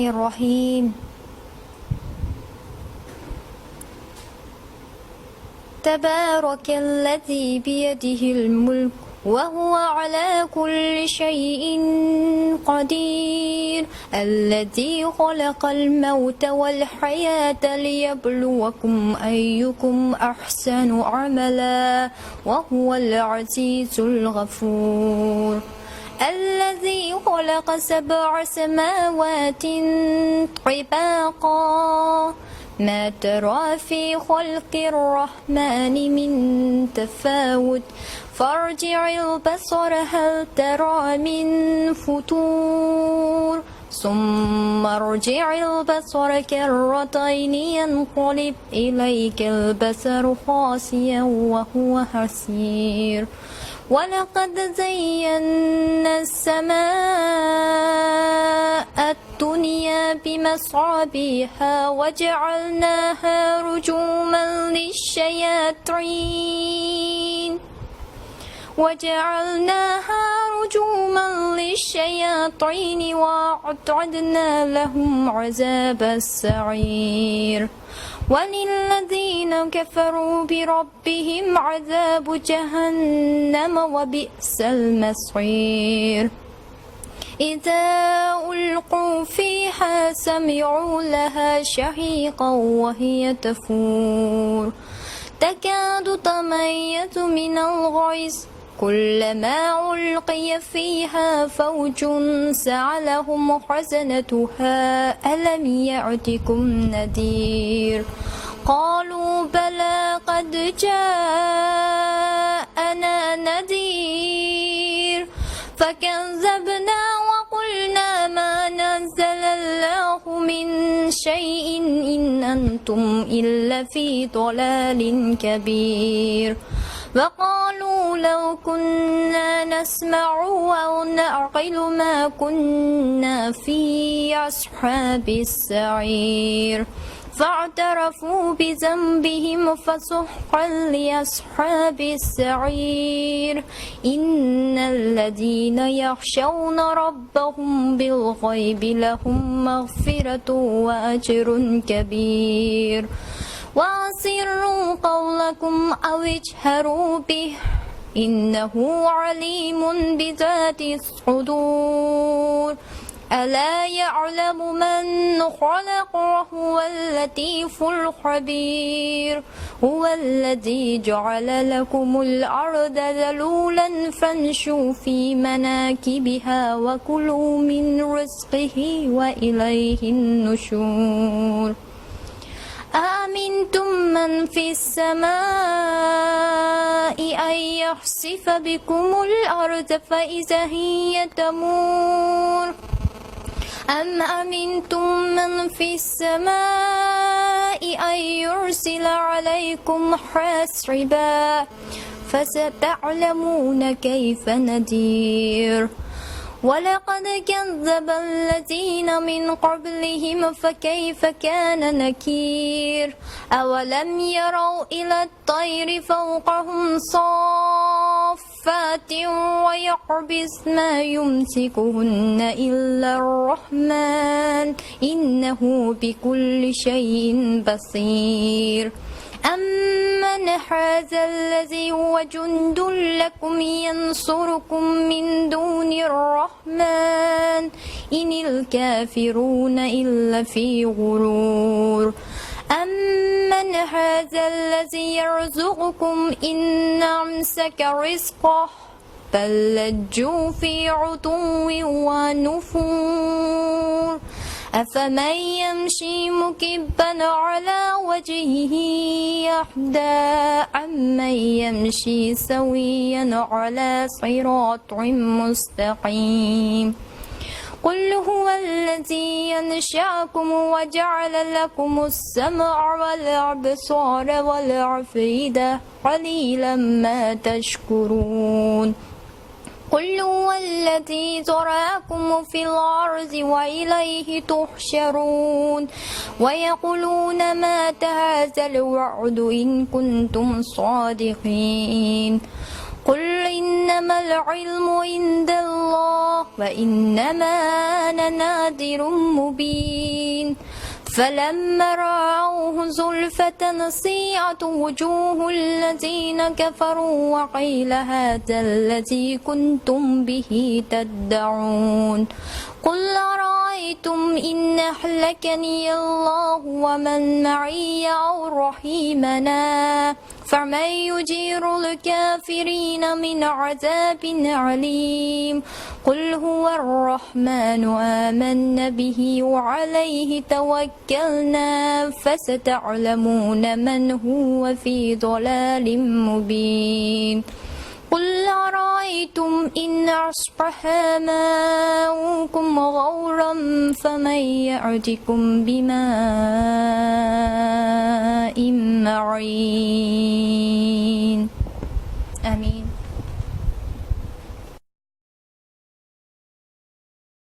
الرحيم. تبارك الذي بيده الملك وهو على كل شيء قدير، الذي خلق الموت والحياة ليبلوكم أيكم أحسن عملا وهو العزيز الغفور. الذي خلق 7 سماوات طباقا ما ترى في خلق الرحمن من تفاوت فارجع البصر هل ترى من فطور ثم ارجع البصر كرتين ينقلب إليك البصر خاسئا وهو حسير. ولقد زينا السماء الدنيا بمصابيح وجعلناها رجوما للشياطين وأعتدنا لهم عذاب السعير. وللذين كفروا بربهم عذاب جهنم وبئس المصير. إذا ألقوا فيها سمعوا لها شهيقا وهي تفور تكاد تميز من الغيظ كلما ألقي فيها فوج سألهم خزنتها ألم يأتكم نذير قالوا بلى قد جاءنا نذير فكذبنا وقلنا ما نزل الله من شيء إن أنتم إلا في ضلال كبير. وقالوا لو كنا نسمع أو نعقل ما كنا في أصحاب السعير فاعترفوا بذنبهم فسحقا لأصحاب السعير. إن الذين يخشون ربهم بالغيب لهم مغفرة وأجر كبير. وأسروا قولكم أو اجهروا به إنه عليم بذات الصدور. ألا يعلم من خلق وهو اللطيف الخبير. هو الذي جعل لكم الأرض ذلولا فامشوا في مناكبها وكلوا من رزقه وإليه النشور. أأمنتم من في السماء أن يخسف بكم الأرض فإذا هي تمور أم أمنتم من في السماء أن يرسل عليكم حاصبا فستعلمون كيف نذير. ولقد كذب الذين من قبلهم فكيف كان نكير. أولم يروا إلى الطير فوقهم صافات ويقبضن ما يمسكهن إلا الرحمن إنه بكل شيء بصير. أمن هذا الذي هو جند لكم ينصركم من دون الرحمن إن الكافرون إلا في غرور. أمن هذا الذي يرزقكم إن أمسك رزقه بل لجوا في عتو ونفور. أفمن يمشي مكبا على وجهه أهدى أمن يمشي سويا على صراط مستقيم. قل هو الذي ينشأكم وجعل لكم السمع والأبصار والأفئدة قليلا ما تشكرون. قل هو الذي ذرأكم في الأرض وإليه تحشرون. ويقولون متى هذا الوعد إن كنتم صادقين. قل إنما العلم عند الله وإنما أنا نذير مبين فلما رأوه زلفة سيئت وجوه الذين كفروا وقيل هذا الذي كنتم به تدعون قل أرأيتم إن أهلكني الله ومن معي أو رحمنا فمن يجير الكافرين من عذاب عليم قل هو الرحمن آمنا به وعليه توكلنا فستعلمون من هو في ضلال مبين قل أرأيتم إن أصبح ماؤكم غورا فمن يأتكم بماء معين آمين.